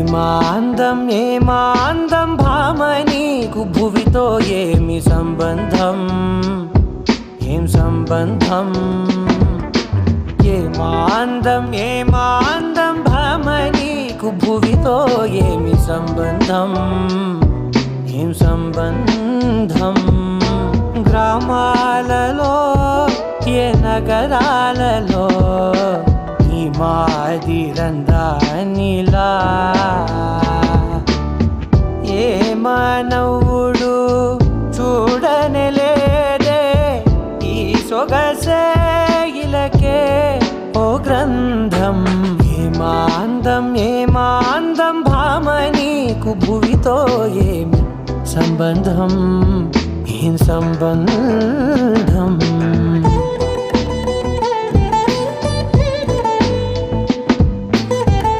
ఏమాందం భామ నీకు భువితో ఏమి సంబంధం ఏం సంబంధం ఏమాందం భామ నీకు భువితో ఏమి సంబంధం ఏం సంబంధం గ్రామాలలో ఏ నగరాలలో ఈ మాదిరందానిలా ఏ మానవుడు చూడనలేదే ఈ సొగసే ఇలకే ఓ గ్రంథం ఏమాందం భామ నీకు భువితో ఏమి సంబంధం ఏం సంబంధం